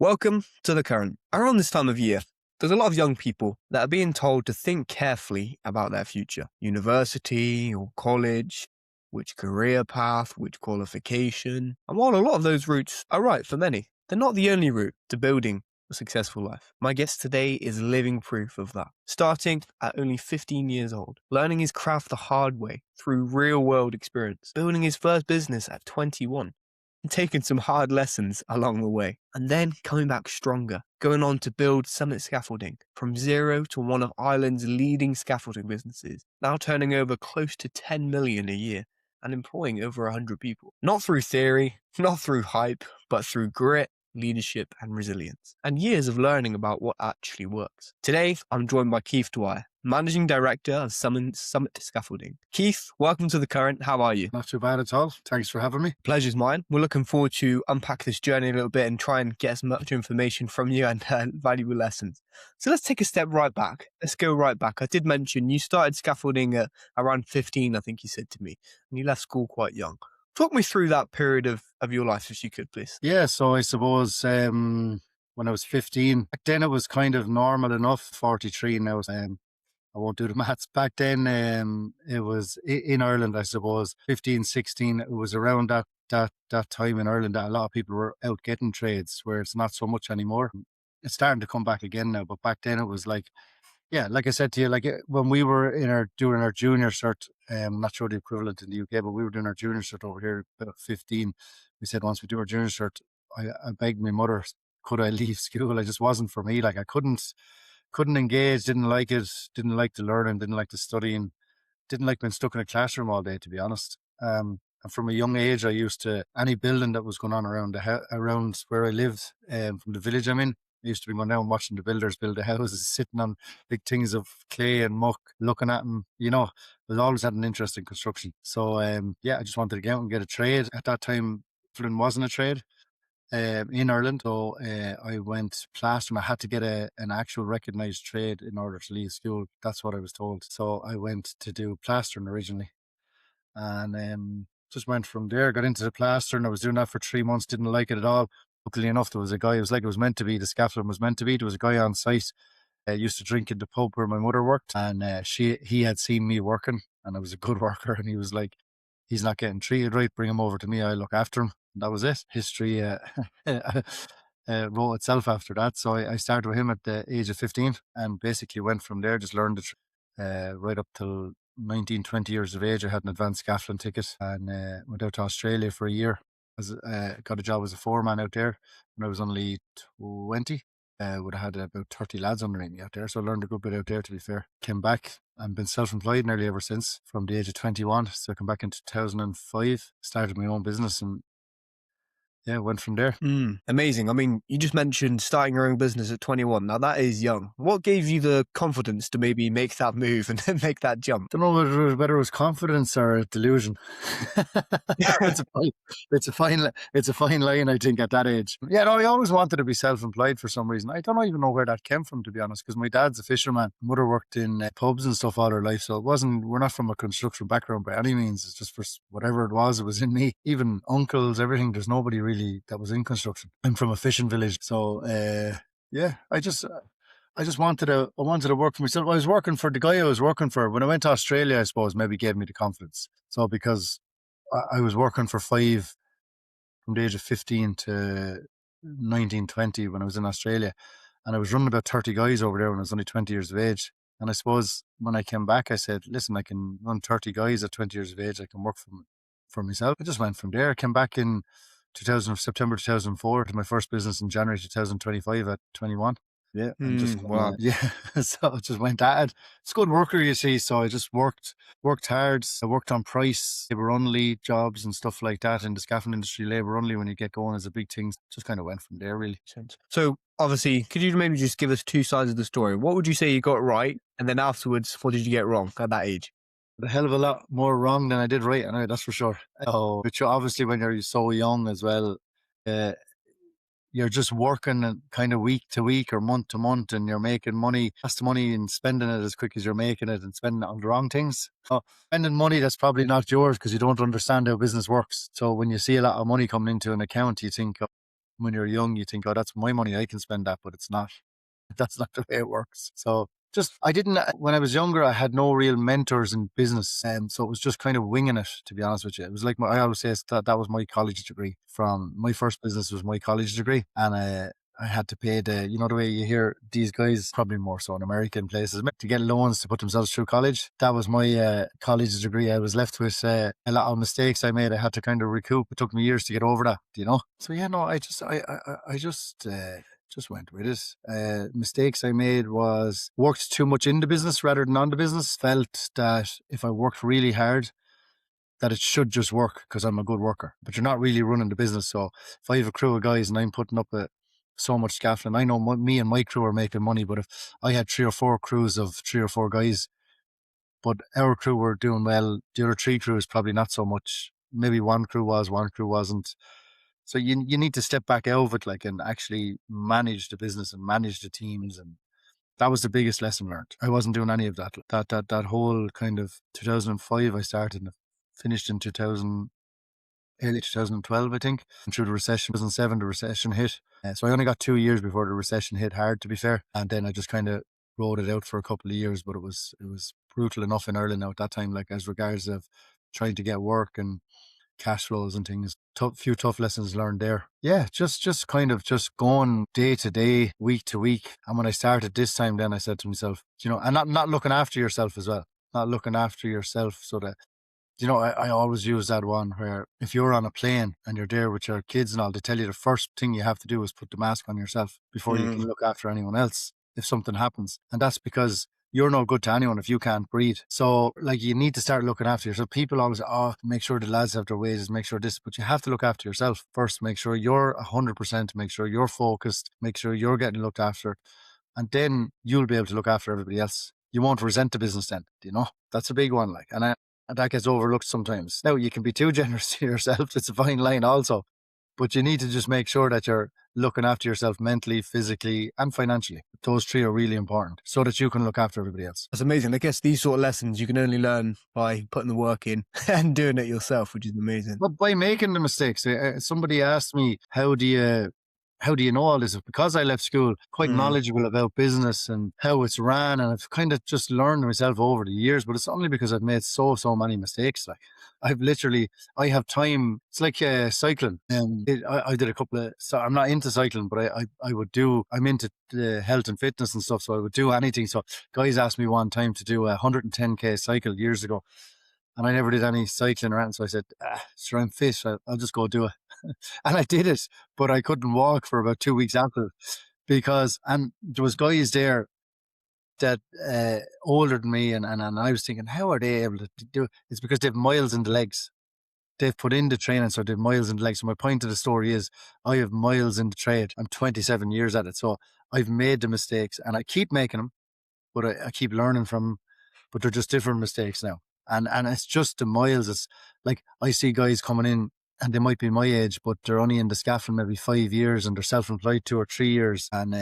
Welcome to The Current. Around this time of year, there's a lot of young people that are being told to think carefully about their future. University or college, which career path, which qualification. And while a lot of those routes are right for many, they're not the only route to building a successful life. My guest today is living proof of that. Starting at only 15 years old, learning his craft the hard way through real world experience, building his first business at 21, and taken some hard lessons along the way, and then coming back stronger, going on to build Summit Scaffolding from zero to one of Ireland's leading scaffolding businesses, now turning over close to 10 million a year and employing over 100 people. Not through theory, not through hype, but through grit, leadership and resilience, and years of learning about what actually works. Today, I'm joined by Keith Dwyer, Managing Director of Summit Scaffolding. Keith, welcome to The Current. How are you? Not too bad at all. Thanks for having me. Pleasure's mine. We're looking forward to unpack this journey a little bit and try and get as much information from you and valuable lessons. So let's take a step right back. Let's go right back. I did mention you started scaffolding at around 15, I think you said to me, and you left school quite young. Talk me through that period of your life, if you could, please. Yeah, so I suppose when I was 15, back then it was kind of normal enough. 43 now. I won't do the maths. Back then it was in Ireland, I suppose, 15, 16. It was around that time in Ireland that a lot of people were out getting trades, where it's not so much anymore. It's starting to come back again now, but back then it was like, yeah, like I said to you, when we were doing our junior cert, not sure the equivalent in the UK, but we were doing our junior cert over here about 15. We said once we do our junior cert, I begged my mother, could I leave school? It just wasn't for me. Like I couldn't engage, didn't like it, didn't like the learning, didn't like the studying, didn't like being stuck in a classroom all day, to be honest. And from a young age, I used to, any building that was going on around around where I lived, from the village I'm in, I used to be going down watching the builders build the houses, sitting on big things of clay and muck, looking at them. I was always had an interest in construction. So, yeah, I just wanted to get out and get a trade. At that time, Flynn wasn't a trade in Ireland. So I went plastering. I had to get an actual recognised trade in order to leave school. That's what I was told. So I went to do plastering originally. And just went from there, got into the plastering. I was doing that for 3 months, didn't like it at all. Luckily enough, there was a guy, it was like it was meant to be, the scaffolding was meant to be. There was a guy on site, used to drink in the pub where my mother worked, and he had seen me working, and I was a good worker, and he was like, he's not getting treated right, bring him over to me, I'll look after him. And that was it. History wrote itself after that. So I started with him at the age of 15 and basically went from there, just learned it right up till 19, 20 years of age. I had an advanced scaffolding ticket and went out to Australia for a year. Got a job as a foreman out there when I was only 20. Would have had about 30 lads underneath me out there. So I learned a good bit out there, to be fair. Came back and been self-employed nearly ever since, from the age of 21. So I came back in 2005, started my own business, and yeah, went from there. Amazing. I mean, you just mentioned starting your own business at 21. Now, that is young. What gave you the confidence to maybe make that move and then make that jump? Don't know whether it was confidence or a delusion. It's a fine line, I think, at that age. Yeah, no, I always wanted to be self-employed for some reason. I don't even know where that came from, to be honest, because my dad's a fisherman. Mother worked in pubs and stuff all her life, so we're not from a construction background by any means. It's just for whatever it was in me. Even uncles, everything. There's nobody really that was in construction. I'm from a fishing village, so yeah, I just wanted to work for myself. I was working for the guy I was working for when I went to Australia, I suppose, maybe gave me the confidence. So because I was working for 5 from the age of 15 to 19, 20 when I was in Australia, and I was running about 30 guys over there when I was only 20 years of age. And I suppose when I came back, I said, listen, I can run 30 guys at 20 years of age. I can work for myself. I just went from there. I came back in September 2004 to my first business in January 2025 at 21. Yeah. Wow. Yeah. So I just went at it. It's a good worker, you see. So I just worked hard. I worked on price, labor only jobs and stuff like that. In the scaffolding industry, labor only, when you get going, is a big thing. Just kind of went from there, really. So obviously, could you maybe just give us two sides of the story? What would you say you got right? And then afterwards, what did you get wrong at that age? A hell of a lot more wrong than I did right, anyway, that's for sure. Oh, but obviously when you're so young as well, you're just working kind of week to week or month to month, and you're making money, fast money, and spending it as quick as you're making it, and spending it on the wrong things. So spending money that's probably not yours because you don't understand how business works. So when you see a lot of money coming into an account, you think, when you're young, you think, oh, that's my money, I can spend that, but it's not. That's not the way it works. So just, I didn't, when I was younger, I had no real mentors in business. And so it was just kind of winging it, to be honest with you. It was like, I always say that was my college degree. From my first business was my college degree. And I had to pay the way you hear these guys, probably more so in American places, to get loans to put themselves through college. That was my college degree. I was left with a lot of mistakes I made. I had to kind of recoup. It took me years to get over that. So yeah, no, I just went with it. Mistakes I made was worked too much in the business rather than on the business. Felt that if I worked really hard, that it should just work because I'm a good worker. But you're not really running the business. So if I have a crew of guys and I'm putting up so much scaffolding, I know me and my crew are making money. But if I had 3 or 4 crews of 3 or 4 guys, but our crew were doing well, the other 3 crews probably not so much. Maybe one crew was, one crew wasn't. So you need to step back out of it, and actually manage the business and manage the teams, and that was the biggest lesson learned. I wasn't doing any of that. That whole kind of 2005 I started and finished in 2000, early 2012, I think. And through the recession, 2007, the recession hit. So I only got 2 years before the recession hit hard, to be fair. And then I just kind of rode it out for a couple of years, but it was brutal enough in Ireland now at that time, as regards of trying to get work and cash flows and things. Few tough lessons learned there. Yeah, just kind of just going day to day, week to week. And when I started this time, then I said to myself, and not looking after yourself as well. Not looking after yourself so that, I always use that one where if you're on a plane and you're there with your kids and all, they tell you the first thing you have to do is put the mask on yourself before you can look after anyone else if something happens. And that's because you're no good to anyone if you can't breathe. So you need to start looking after yourself. People always, make sure the lads have their wages, make sure this, but you have to look after yourself first. Make sure you're 100%, make sure you're focused, make sure you're getting looked after. And then you'll be able to look after everybody else. You won't resent the business then, That's a big one, and that gets overlooked sometimes. Now, you can be too generous to yourself. It's a fine line also. But you need to just make sure that you're looking after yourself mentally, physically, and financially. Those 3 are really important so that you can look after everybody else. That's amazing. I guess these sort of lessons you can only learn by putting the work in and doing it yourself, which is amazing. But by making the mistakes, somebody asked me, how do you know all this? Because I left school quite knowledgeable about business and how it's ran, and I've kind of just learned myself over the years, but it's only because I've made so many mistakes. I have time. It's like cycling. I did a couple of, so I'm not into cycling, but I'm into health and fitness and stuff, so I would do anything. So guys asked me one time to do a 110k cycle years ago, and I never did any cycling around. So I said, sure, I'm fit. I'll just go do it. And I did it, but I couldn't walk for about 2 weeks after and there was guys there that older than me, and I was thinking, how are they able to do it? It's because they have miles in the legs. They've put in the training, so they have miles in the legs. So my point of the story is, I have miles in the trade. I'm 27 years at it, so I've made the mistakes, and I keep making them, but I keep learning from them. But they're just different mistakes now. And it's just the miles. It's like I see guys coming in and they might be my age, but they're only in the scaffold maybe 5 years and they're self-employed 2 or 3 years. And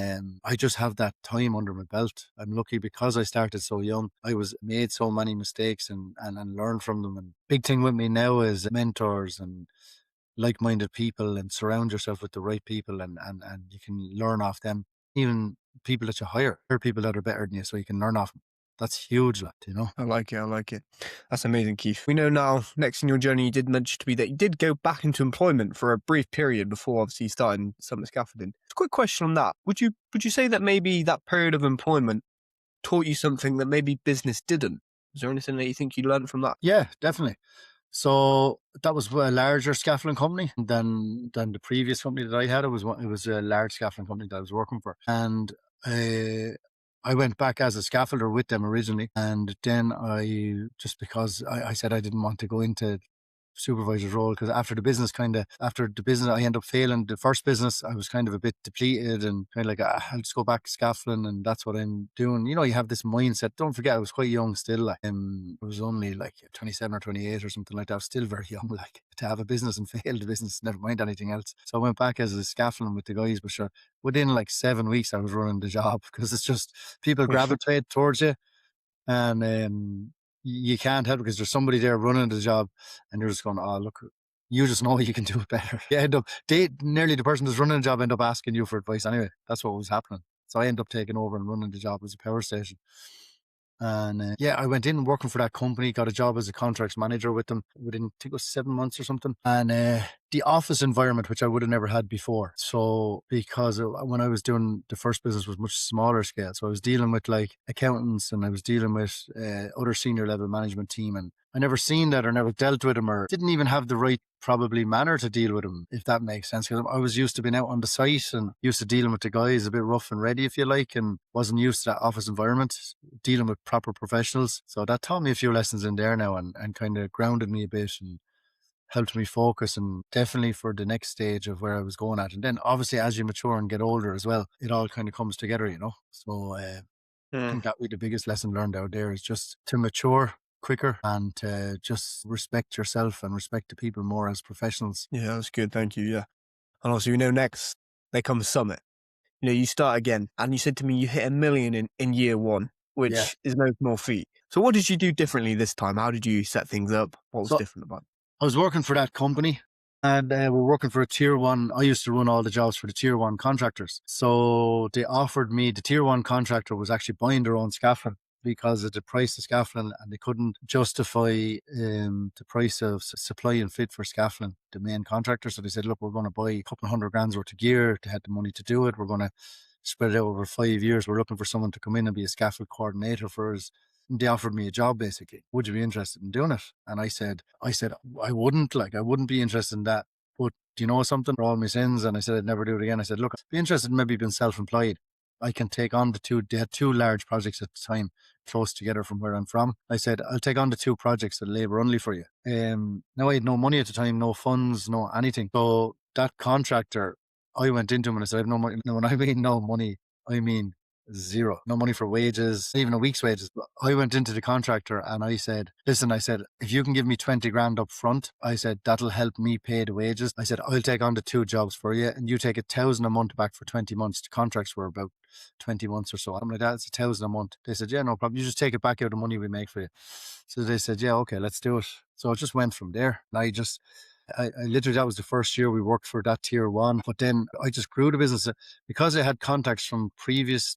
I just have that time under my belt. I'm lucky because I started so young. I made so many mistakes and learned from them. And big thing with me now is mentors and like-minded people, and surround yourself with the right people, and you can learn off them. Even people that you hire people that are better than you, so you can learn off them. That's huge, I like it. That's amazing, Keith. We know now, next in your journey, you did mention to me that you did go back into employment for a brief period before obviously starting Summit Scaffolding. A quick question on that. Would you say that maybe that period of employment taught you something that maybe business didn't? Is there anything that you think you learned from that? Yeah, definitely. So that was a larger scaffolding company than the previous company that I had. It was a large scaffolding company that I was working for, and I went back as a scaffolder with them originally, and then just because I said I didn't want to go into supervisor's role, because after the business I ended up failing the first business. I was kind of a bit depleted and kind of like, I'll just go back to scaffolding, and that's what I'm doing. You have this mindset. Don't forget, I was quite young still. I was only 27 or 28 or something like that. I was still very young, to have a business and fail the business, never mind anything else. So I went back as a scaffolding with the guys, but sure, within 7 weeks I was running the job, because it's just people gravitate towards you. And you can't help it, because there's somebody there running the job, and you're just going, oh, look, You just know you can do it better. You end up, nearly the person that's running the job end up asking you for advice anyway. That's what was happening. So I ended up taking over and running the job as a power station. And I went in working for that company, got a job as a contracts manager with them within, I think it was 7 months or something. And the office environment, which I would have never had before. So because when I was doing the first business was much smaller scale. So I was dealing with like accountants and I was dealing with other senior level management team. And I never seen that or never dealt with them or didn't even have the right probably manner to deal with them, if that makes sense. Because I was used to being out on the site and used to dealing with the guys a bit rough and ready, if you like, and wasn't used to that office environment, dealing with proper professionals. So that taught me a few lessons in there now and kind of grounded me a bit and helped me focus, and definitely for the next stage of where I was going at. And then obviously as you mature and get older as well, it all kind of comes together, So I think that would be the biggest lesson learned out there is just to mature quicker and to just respect yourself and respect the people more as professionals. Yeah, that's good. Thank you. Yeah. And also, next, there comes Summit. You start again. And you said to me you hit 1 million in year one, which is no small feat. So what did you do differently this time? How did you set things up? What was different about it? I was working for that company and we're working for a tier one. I used to run all the jobs for the tier one contractors. So they offered me, the tier one contractor was actually buying their own scaffolding because of the price of scaffolding, and they couldn't justify the price of supply and fit for scaffolding, the main contractor. So they said, look, we're going to buy a couple of $100,000 worth of gear. They had the money to do it. We're going to spread it out over 5 years. We're looking for someone to come in and be a scaffold coordinator for us. They offered me a job basically. Would you be interested in doing it? And I said, I wouldn't be interested in that. But do you know something? For all my sins. And I said, I'd never do it again. I said, look, I'd be interested in maybe being self-employed. I can take on they had 2 large projects at the time close together from where I'm from. I said, I'll take on the 2 projects at labour only for you. Now I had no money at the time, no funds, no anything. So that contractor, I went into him and I said, I have no money. Now, when I mean no money, I mean zero. No money for wages, even a week's wages. But I went into the contractor and I said, listen, if you can give me 20 grand up front, I said, that'll help me pay the wages. I said, I'll take on the 2 jobs for you and you take 1,000 a month back for 20 months. The contracts were about 20 months or so. I'm like, that's 1,000 a month. They said, yeah, no problem. You just take it back out of the money we make for you. So they said, yeah, okay, let's do it. So it just went from there. And I literally, that was the first year we worked for that tier one. But then I just grew the business because I had contacts from previous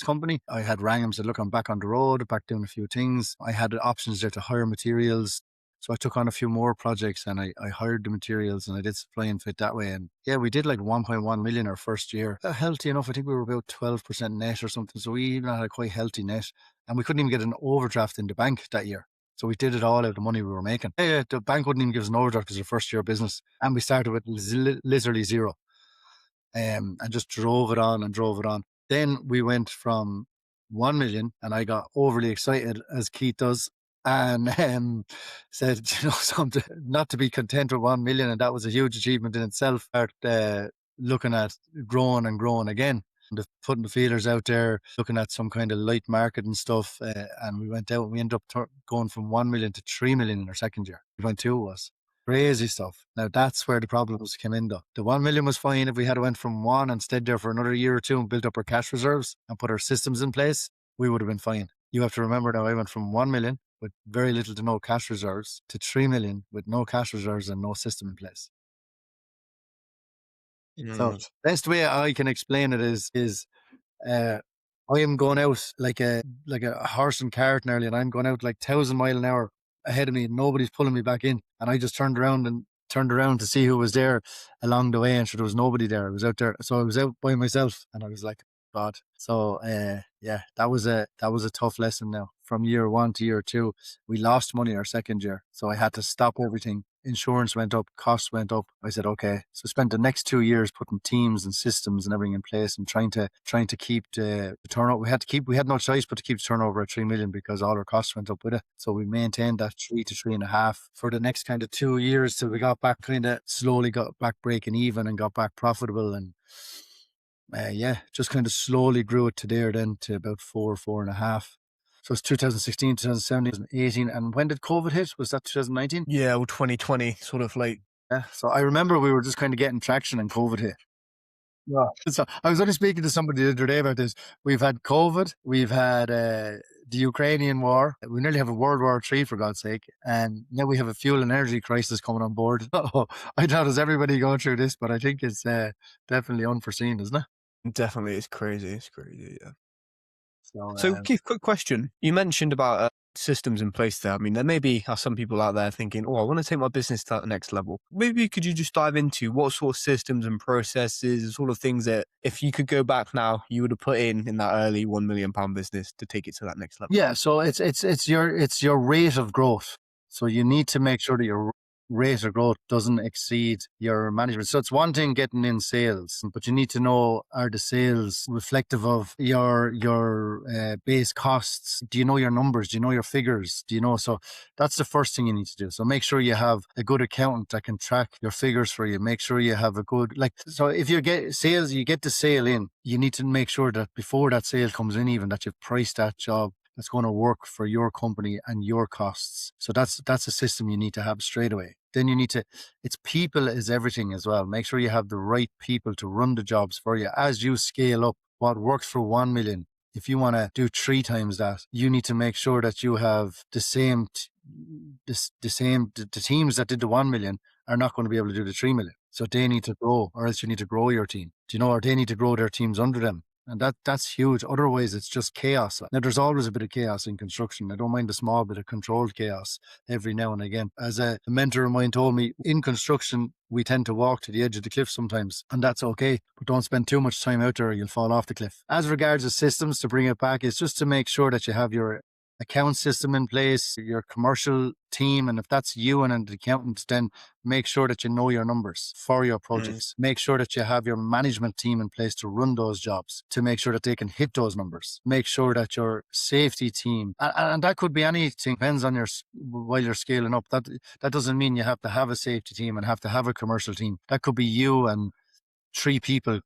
company. I had rang them, said, look, I'm back on the road, back doing a few things. I had options there to hire materials. So I took on a few more projects and I hired the materials and I did supply and fit that way. And yeah, we did like 1.1 million our first year. Healthy enough. I think we were about 12% net or something. So we even had a quite healthy net, and we couldn't even get an overdraft in the bank that year. So we did it all out of the money we were making. Yeah, the bank wouldn't even give us an overdraft because it was our first year of business. And we started with literally zero. And just drove it on and drove it on. Then we went from 1 million and I got overly excited, as Keith does, and said, something, not to be content with 1 million. And that was a huge achievement in itself. Start looking at growing and growing again. Putting the feelers out there, looking at some kind of light market and stuff. And we went out and we ended up going from 1 million to 3 million in our second year. 2 was crazy stuff. Now that's where the problems came in though. The 1 million was fine if we had went from 1 and stayed there for another year or 2 and built up our cash reserves and put our systems in place, we would have been fine. You have to remember now I went from 1 million with very little to no cash reserves to 3 million with no cash reserves and no system in place. So best way I can explain it is I am going out like a horse and cart nearly, and I'm going out like 1,000 miles an hour ahead of me, and nobody's pulling me back in. And I just turned around to see who was there along the way, and sure there was nobody there. I was out there, so I was out by myself, and I was like, God. So that was a tough lesson. Now from year 1 to year 2, we lost money our second year, so I had to stop everything. Insurance went up, costs went up. I said, okay. So spent the next 2 years putting teams and systems and everything in place and trying to keep the turnover. We had no choice but to keep the turnover at 3 million because all our costs went up with it. So we maintained that 3 to 3.5 for the next kind of 2 years till we got back slowly got back breaking even and got back profitable. And just kind of slowly grew it to there then to about 4.5. So it's 2016, 2017, 2018. And when did COVID hit? Was that 2019? Yeah, well, 2020, sort of late. Yeah. So I remember we were just kind of getting traction and COVID hit. Yeah. So I was only speaking to somebody the other day about this. We've had COVID. We've had the Ukrainian war. We nearly have a World War III, for God's sake. And now we have a fuel and energy crisis coming on board. I doubt is everybody going through this, but I think it's definitely unforeseen, isn't it? Definitely, it's crazy. It's crazy. Yeah. So, So, Keith, quick question. You mentioned about systems in place there. I mean, there may be some people out there thinking, oh, I want to take my business to the next level. Maybe could you just dive into what sort of systems and processes, sort of things that if you could go back now, you would have put in that early £1 million business to take it to that next level? yeah, so it's your rate of growth. So you need to make sure that your rate of growth doesn't exceed your management. So it's one thing getting in sales, but you need to know, are the sales reflective of your base costs? Do you know your numbers? Do you know your figures? Do you know? So that's the first thing you need to do. So make sure you have a good accountant that can track your figures for you. Make sure you have a good, so if you get sales, you get the sale in, you need to make sure that before that sale comes in, even that you've priced that job that's going to work for your company and your costs. So that's a system you need to have straight away. Then you need to, it's people is everything as well. Make sure you have the right people to run the jobs for you. As you scale up, what works for 1 million, if you want to do 3 times that, you need to make sure that you have the teams that did the 1 million are not going to be able to do the 3 million. So they need to grow, or else you need to grow your team. Do you know, or they need to grow their teams under them. And that's huge. Otherwise, it's just chaos. Now, there's always a bit of chaos in construction. I don't mind a small bit of controlled chaos every now and again. As a mentor of mine told me, in construction, we tend to walk to the edge of the cliff sometimes, and that's okay. But don't spend too much time out there or you'll fall off the cliff. As regards to systems, to bring it back, is just to make sure that you have your account system in place, your commercial team, and if that's you and an accountant, then make sure that you know your numbers for your projects. Make sure that you have your management team in place to run those jobs, to make sure that they can hit those numbers. Make sure that your safety team, and that could be anything, depends on while you're scaling up. That doesn't mean you have to have a safety team and have to have a commercial team. That could be you and 3 people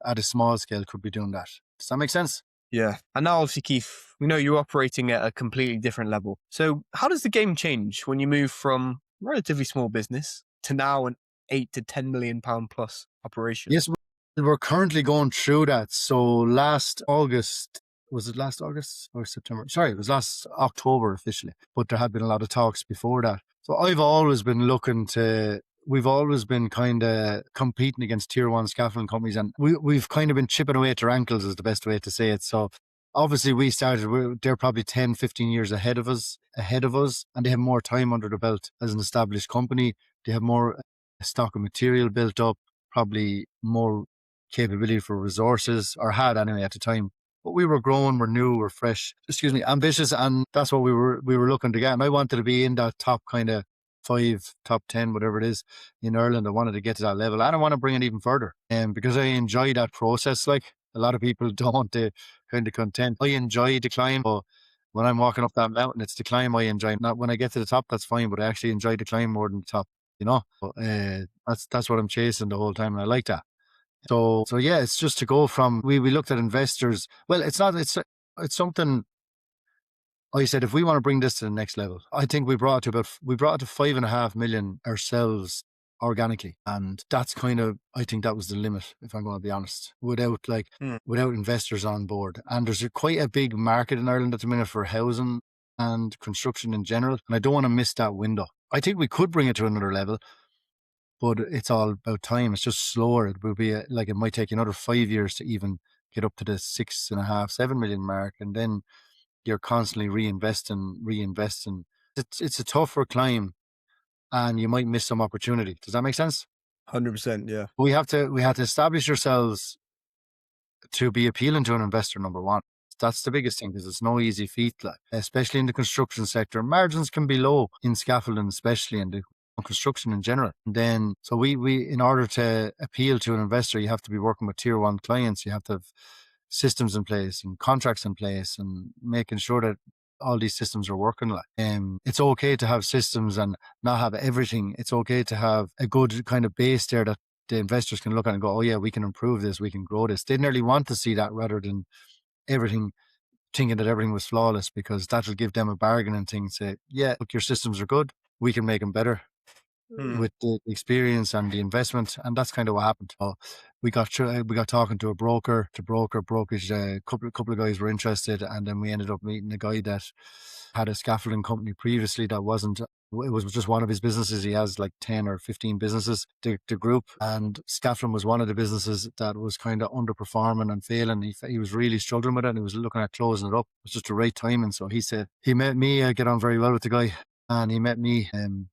at a small scale could be doing that. Does that make sense? Yeah. And now, obviously, Keith, we know you're operating at a completely different level. So how does the game change when you move from relatively small business to now an 8 to 10 million pound plus operation? Yes, we're currently going through that. So last August, was it last August or September? Sorry, it was last October officially, but there had been a lot of talks before that. So we've always been kind of competing against tier 1 scaffolding companies, and we've kind of been chipping away at their ankles is the best way to say it. So obviously they're probably 10, 15 years ahead of us, and they have more time under the belt as an established company. They have more stock of material built up, probably more capability for resources, or had anyway at the time. But we were growing, we're new, we're fresh, ambitious, and that's what we were looking to get. And I wanted to be in that top kind of 5, top 10, whatever it is, in Ireland. I wanted to get to that level, and I want to bring it even further. Because I enjoy that process. Like a lot of people don't, kind of content. I enjoy the climb, but when I'm walking up that mountain, it's the climb I enjoy. Not when I get to the top, that's fine, but I actually enjoy the climb more than the top. But, that's what I'm chasing the whole time, and I like that. So yeah, it's just to go from, we looked at investors. Well, it's something I said, if we want to bring this to the next level, I think we brought it to 5.5 million ourselves organically. And that's I think that was the limit, if I'm going to be honest, without investors on board. And there's quite a big market in Ireland at the minute for housing and construction in general. And I don't want to miss that window. I think we could bring it to another level, but it's all about time. It's just slower. It will be it might take another 5 years to even get up to the 6.5, 7 million mark. And then you're constantly reinvesting. It's a tougher climb, and you might miss some opportunity. Does that make sense? 100%, yeah. We have to establish ourselves to be appealing to an investor, number one. That's the biggest thing, because it's no easy feat, especially in the construction sector. Margins can be low in scaffolding, especially in the construction in general. And then, so we in order to appeal to an investor, you have to be working with tier 1 clients. You have to have systems in place and contracts in place, and making sure that all these systems are working. It's okay to have systems and not have everything. It's okay to have a good kind of base there that the investors can look at and go, oh yeah, we can improve this, we can grow this. They nearly want to see that, rather than thinking that everything was flawless, because that'll give them a bargaining thing. Say, yeah, look, your systems are good, we can make them better. Mm. with the experience and the investment, and that's kind of what happened. So we got talking to a broker, to brokerage. A couple of guys were interested, and then we ended up meeting a guy that had a scaffolding company previously that wasn't. It was just one of his businesses. He has like 10 or 15 businesses, the group, and scaffolding was one of the businesses that was kind of underperforming and failing. He was really struggling with it, and he was looking at closing it up. It was just the right timing. So he said he met me. I get on very well with the guy, and he met me.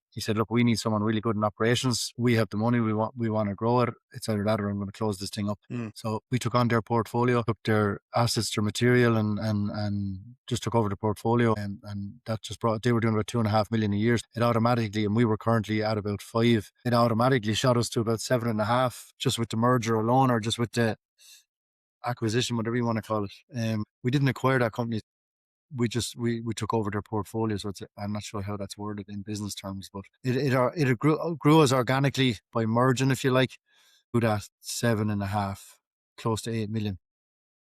He said, "Look, we need someone really good in operations. We have the money. We want to grow it. It's either that or I'm going to close this thing up." Mm. So we took on their portfolio, took their assets, their material, and just took over the portfolio. And that just brought. They were doing about 2.5 million a year. It automatically, and we were currently at about 5. It automatically shot us to about 7.5, just with the merger alone, or just with the acquisition, whatever you want to call it. We didn't acquire that company. We took over their portfolio. So I'm not sure how that's worded in business terms, but it grew us organically by merging, if you like, to that 7.5, close to 8 million.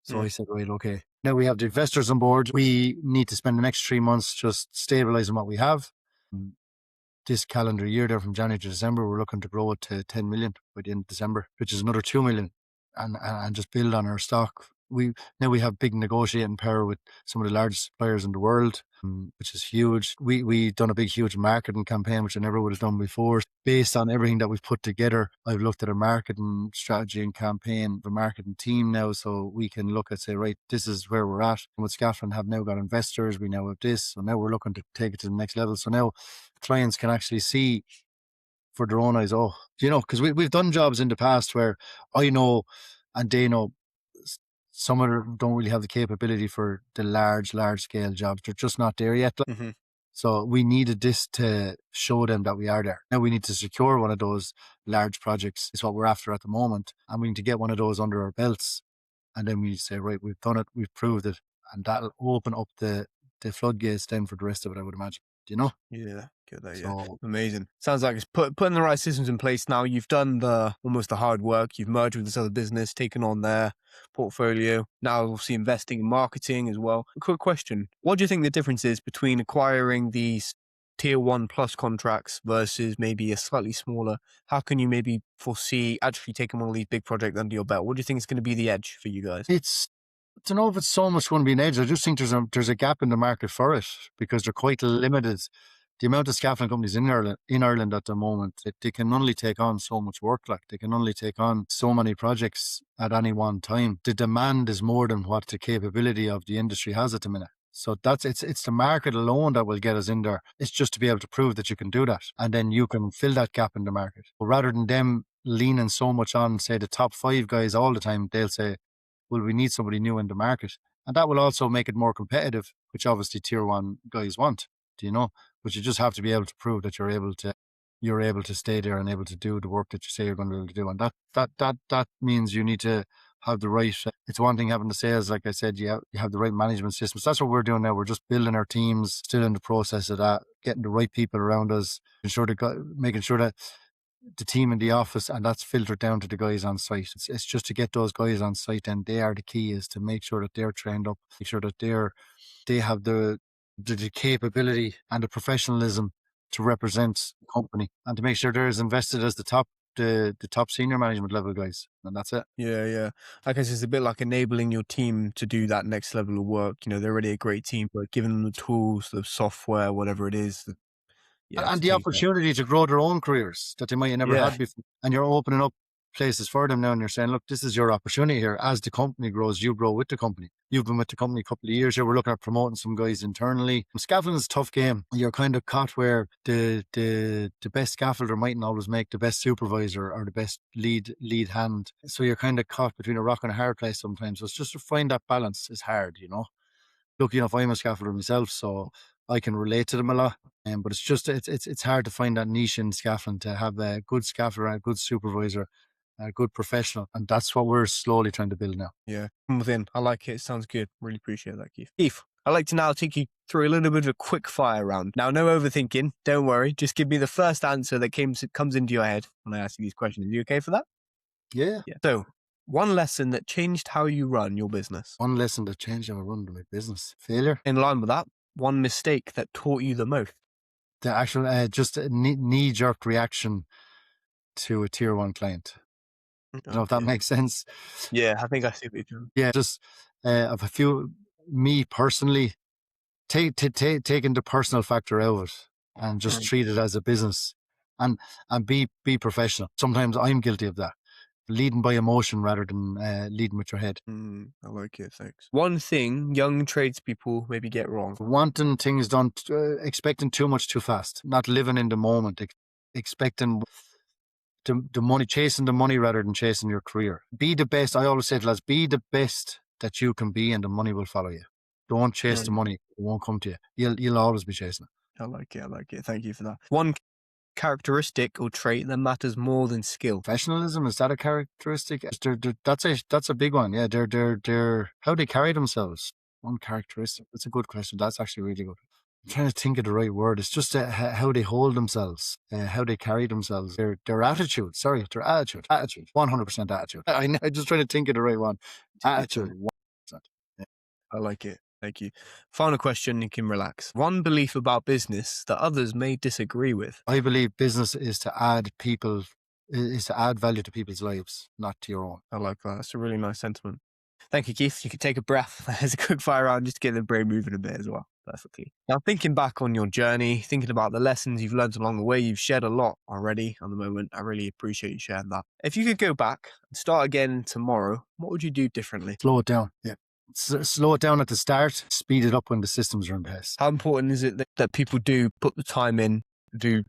So I Mm. said, right, okay. Now we have the investors on board. We need to spend the next 3 months just stabilizing what we have. This calendar year, there from January to December, we're looking to grow it to 10 million by the end of December, which is another 2 million, and just build on our stock. We have big negotiating power with some of the largest suppliers in the world, which is huge. We done a huge marketing campaign, which I never would have done before. Based on everything that we've put together, I've looked at a marketing strategy and campaign, the marketing team now, so we can look at, say, right, this is where we're at. And with Scaffolding have now got investors, we now have this, so now we're looking to take it to the next level. So now clients can actually see for their own eyes, because we've done jobs in the past where I know and they know some of them don't really have the capability for the large scale jobs. They're just not there yet. Mm-hmm. So we needed this to show them that we are there. Now we need to secure one of those large projects. Is what we're after at the moment. And we need to get one of those under our belts. And then we say, right, we've done it, we've proved it. And that'll open up the floodgates then for the rest of it, I would imagine. Do you know? Yeah, get that. Yeah, So amazing. Sounds like it's putting the right systems in place now. You've done almost the hard work. You've merged with this other business, taken on their portfolio. Now, obviously, investing in marketing as well. A quick question: what do you think the difference is between acquiring these tier 1+ contracts versus maybe a slightly smaller? How can you maybe foresee actually taking one of these big projects under your belt? What do you think is going to be the edge for you guys? I don't know if it's so much going to be an edge. I just think there's a gap in the market for it because they're quite limited. The amount of scaffolding companies in Ireland at the moment, they can only take on so much work. Like they can only take on so many projects at any one time. The demand is more than what the capability of the industry has at the minute. So it's the market alone that will get us in there. It's just to be able to prove that you can do that, and then you can fill that gap in the market. But rather than them leaning so much on, say, the top 5 guys all the time, they'll say, well, we need somebody new in the market. And that will also make it more competitive, which obviously tier 1 guys want, do you know? But you just have to be able to prove that you're able to stay there and able to do the work that you say you're going to be able to do. And that means you need to have the right, it's one thing having the sales, like I said, you have the right management systems. That's what we're doing now. We're just building our teams, still in the process of that, getting the right people around us, making sure that the team in the office, and that's filtered down to the guys on site. It's just to get those guys on site, and they are the key, is to make sure that they're trained up, make sure that they have the capability and the professionalism to represent the company, and to make sure they're as invested as the top senior management level guys. And that's it. Yeah. I guess it's a bit like enabling your team to do that next level of work. They're already a great team, but giving them the tools, the software, whatever it is, And to the take that. opportunity to grow their own careers that they might have never Yeah. had before. And you're opening up places for them now, and you're saying, look, this is your opportunity here. As the company grows, you grow with the company. You've been with the company a couple of years here. We're looking at promoting some guys internally. Scaffolding is a tough game. You're kind of caught where the best scaffolder mightn't always make the best supervisor or the best lead hand. So you're kind of caught between a rock and a hard place sometimes. So it's just to find that balance is hard, Lucky enough, I'm a scaffolder myself, so I can relate to them a lot. But it's just it's hard to find that niche in scaffolding, to have a good scaffolder, a good supervisor, a good professional, and that's what we're slowly trying to build now. Yeah. From within. I like it. It sounds good. Really appreciate that, Keith. Keith, I'd like to now take you through a little bit of a quick fire round. Now, no overthinking. Don't worry. Just give me the first answer that comes into your head when I ask you these questions. Are you okay for that? Yeah. Yeah. So, one lesson that changed how you run your business. One lesson that changed how I run my business: failure. In line with that, one mistake that taught you the most. The actual just a knee-jerk reaction to a tier one client. I don't know if that Okay. makes sense. Yeah, I think I see what you're doing. Yeah, just of a few, me personally, taking the personal factor out of it and just Mm, treat it as a business, and be professional. Sometimes I'm guilty of that, leading by emotion rather than leading with your head. I like it, thanks. One thing young tradespeople maybe get wrong. Wanting things done, expecting too much too fast, not living in the moment, expecting the money, chasing the money rather than chasing your career. Be the best. I always say to lads, be the best that you can be, and the money will follow you. Don't chase the Mm, money; it won't come to you. You'll always be chasing it. I like it. I like it. Thank you for that. One characteristic or trait that matters more than skill. Professionalism, is that a characteristic? That's a big one. Yeah, they're how they carry themselves. One characteristic. That's a good question. That's actually really good. I'm trying to think of the right word. It's just how they hold themselves, how they carry themselves, their attitude. Sorry, their attitude. Attitude. 100% attitude. I'm just trying to think of the right one. Attitude. 100%. Yeah. I like it. Thank you. Final question, you can relax. One belief about business that others may disagree with. I believe business is to add value to people's lives, not to your own. I like that. That's a really nice sentiment. Thank you, Keith. You could take a breath as a quick fire round just to get the brain moving a bit as well. Perfectly. Now, thinking back on your journey, thinking about the lessons you've learned along the way, you've shared a lot already on the moment. I really appreciate you sharing that. If you could go back and start again tomorrow, what would you do differently? Slow it down. Yeah. Slow it down at the start, speed it up when the systems are in place. How important is it that people do put the time in, do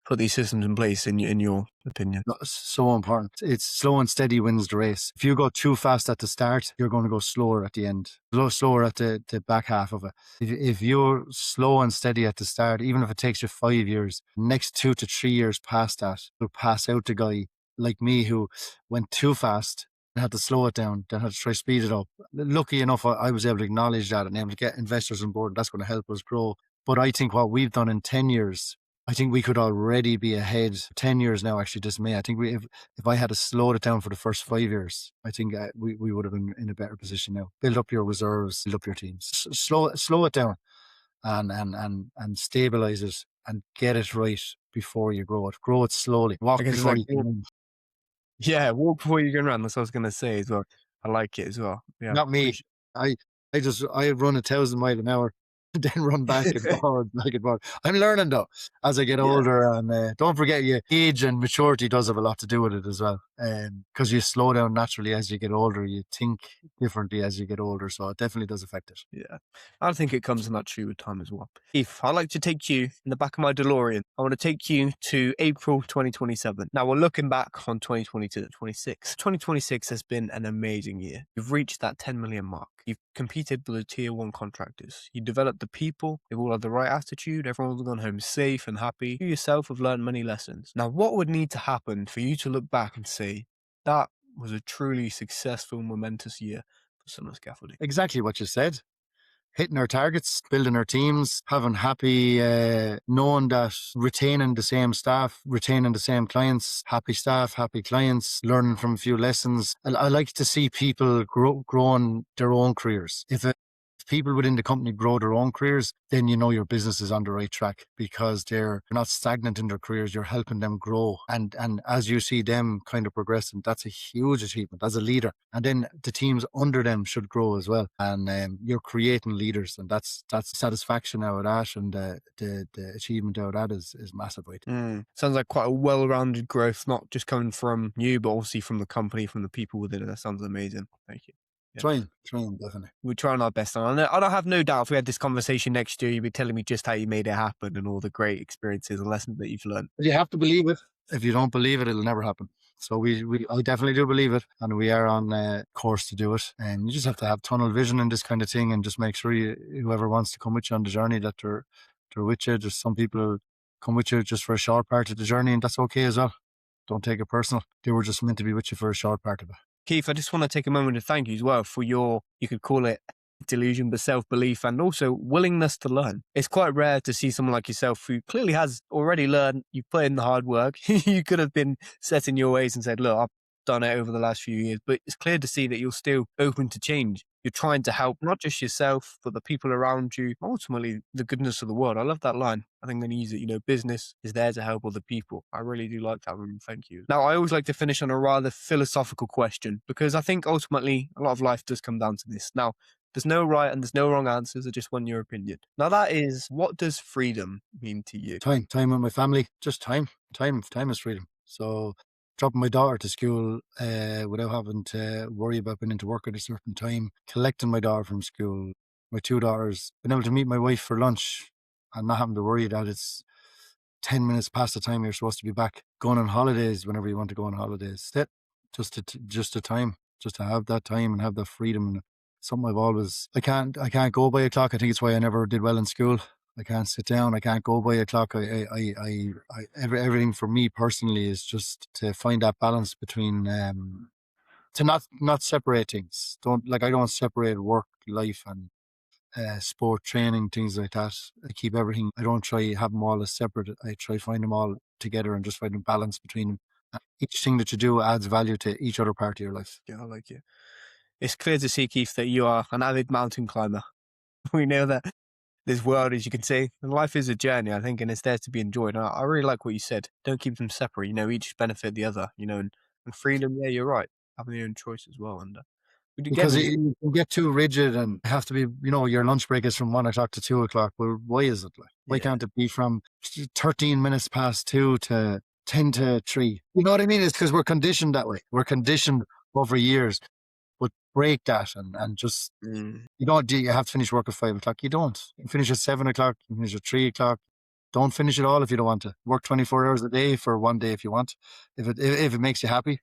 put these systems in place in your opinion? So important. It's slow and steady wins the race. If you go too fast at the start, you're going to go slower at the end, slower at the back half of it. If you're slow and steady at the start, even if it takes you 5 years, next 2 to 3 years past that, you'll pass out the guy like me who went too fast and had to slow it down, then had to try to speed it up. Lucky enough, I was able to acknowledge that and able to get investors on board. And that's going to help us grow. But I think what we've done in 10 years, I think we could already be ahead 10 years now, actually, this May. I think if I had to slow it down for the first 5 years, I think we would have been in a better position now. Build up your reserves, build up your teams. Slow it down and stabilize it and get it right before you grow it. Grow it slowly. Walk I guess it's before like, you can run. yeah, walk before you can run. That's what I was going to say as well. I like it as well. Yeah, Not me. appreciate. I run 1,000 miles an hour, then run back and forward, back and forward. I'm learning though as I get Yeah, older, and don't forget, your age and maturity does have a lot to do with it as well. Because you slow down naturally as you get older, you think differently as you get older, so it definitely does affect it. yeah. I think it comes naturally with time as well. Keith, I'd like to take you in the back of my DeLorean. I want to take you to April 2027. Now we're looking back on 2022 to 26. 2026 has been an amazing year. You've reached that 10 million mark. You've competed with the tier one contractors. You developed the people. They've all had the right attitude. Everyone's gone home safe and happy. You yourself have learned many lessons. Now, what would need to happen for you to look back and say, that was a truly successful, momentous year for Summit Scaffolding? Exactly what you said. Hitting our targets, building our teams, having happy, knowing that retaining the same staff, retaining the same clients, happy staff, happy clients, learning from a few lessons. I like to see people growing their own careers. If people within the company grow their own careers, then you know your business is on the right track because they're not stagnant in their careers. You're helping them grow. And as you see them kind of progressing, that's a huge achievement as a leader. And then the teams under them should grow as well. And you're creating leaders, and that's satisfaction out of that, and the achievement out of that is massive. Right? Sounds like quite a well-rounded growth, not just coming from you, but obviously from the company, from the people within it. That sounds amazing. Thank you. Yeah. Trying, definitely. We're trying our best. And I have no doubt if we had this conversation next year, you'd be telling me just how you made it happen and all the great experiences and lessons that you've learned. But you have to believe it. If you don't believe it, it'll never happen. So I definitely do believe it, and we are on course to do it. And you just have to have tunnel vision in this kind of thing, and just make sure whoever wants to come with you on the journey, that they're with you. There's some people who come with you just for a short part of the journey, and that's okay as well. Don't take it personal. They were just meant to be with you for a short part of it. Keith, I just want to take a moment to thank you as well for your, you could call it delusion, but self-belief and also willingness to learn. It's quite rare to see someone like yourself who clearly has already learned. You put in the hard work. You could have been set in your ways and said, look, I've done it over the last few years, but it's clear to see that you're still open to change. you're trying to help not just yourself, but the people around you, ultimately the goodness of the world. I love that line. I think I'm going to use it. Business is there to help other people. I really do like that one. Thank you. Now, I always like to finish on a rather philosophical question because I think ultimately a lot of life does come down to this. Now, there's no right and there's no wrong answers. I just want your opinion. Now, that is, what does freedom mean to you? Time with my family, just time is freedom. So dropping my daughter to school without having to worry about being into work at a certain time, collecting my daughter from school, my two daughters, being able to meet my wife for lunch and not having to worry that it's 10 minutes past the time you're supposed to be back, going on holidays whenever you want to go on holidays. That just the time, just to have that time and have that freedom. And something I've always, I can't go by a clock. I think it's why I never did well in school. I can't sit down. I can't go by a clock. Everything for me personally is just to find that balance between, to not separate things. I don't separate work, life, and sport training, things like that. I keep everything. I don't try have them all as separate. I try find them all together and just find a balance between them. Each thing that you do adds value to each other part of your life. Yeah, I like it. It's clear to see, Keith, that you are an avid mountain climber. We know that this world, as you can see, and life is a journey, I think, and it's there to be enjoyed. And I really like what you said. Don't keep them separate. Each benefit the other. And freedom. Yeah, you're right. Having your own choice as well. And Because again, you can get too rigid and have to be, your lunch break is from 1 o'clock to 2 o'clock. Well, why is it like? Why yeah, can't it be from 13 minutes past 2 to 10 to 3? You know what I mean? It's because we're conditioned that way. We're conditioned over years. But break that and just, mm, you have to finish work at 5 o'clock. You don't. You finish at 7 o'clock, you finish at 3 o'clock. Don't finish it all if you don't want to. Work 24 hours a day for one day if you want. If it makes you happy.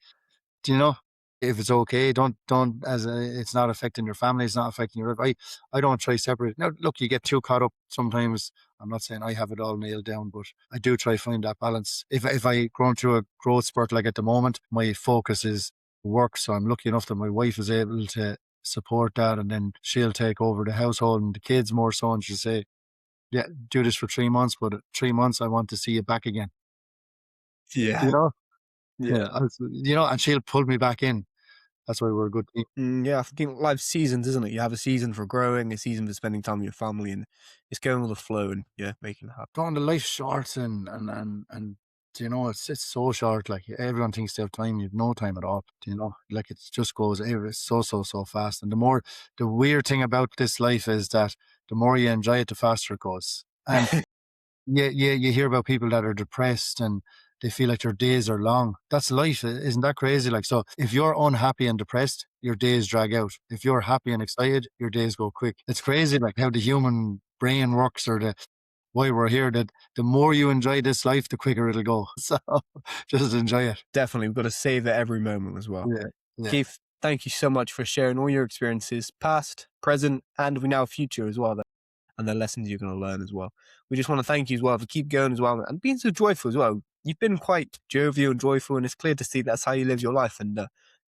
Do you know? If it's okay, don't it's not affecting your family, it's not affecting your life. I don't try separate. Now, look, you get too caught up sometimes. I'm not saying I have it all nailed down, but I do try find that balance. If I grown through a growth spurt like at the moment, my focus is work. So I'm lucky enough that my wife is able to support that, and then she'll take over the household and the kids more so, and she'll say, "Yeah, do this for 3 months, but at 3 months I want to see you back again." You yeah, know, yeah, yeah. and she'll pull me back in. That's why we're a good team. Yeah, I think life's seasons, isn't it? You have a season for growing, a season for spending time with your family, and it's going with the flow and yeah, making it happen. Going the life's short and it's so short. Like everyone thinks they have time, you've no time at all. Like it just goes it's so fast. And the weird thing about this life is that the more you enjoy it, the faster it goes. And you hear about people that are depressed and they feel like their days are long. That's life. Isn't that crazy? Like, so if you're unhappy and depressed, your days drag out. If you're happy and excited, your days go quick. It's crazy, like how the human brain works, or why we're here, that the more you enjoy this life, the quicker it'll go. So just enjoy it. Definitely, we've got to savor every moment as well. Yeah. Yeah. Keith, thank you so much for sharing all your experiences, past, present, and we now future as well, and the lessons you're going to learn as well. We just want to thank you as well for keep going as well and being so joyful as well. You've been quite jovial and joyful, and it's clear to see that's how you live your life. And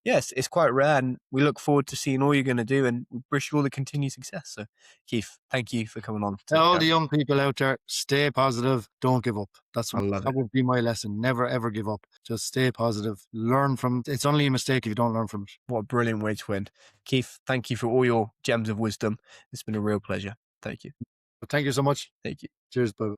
yes, it's quite rare, and we look forward to seeing all you're going to do, and we wish you all the continued success. So, Keith, thank you for coming on. All the young people out there, stay positive. Don't give up. I love That it. would be my lesson. Never ever give up. Just stay positive. Learn from. It's only a mistake if you don't learn from it. What a brilliant way to end. Keith, thank you for all your gems of wisdom. It's been a real pleasure. Thank you. But thank you so much. Thank you. Cheers, bye.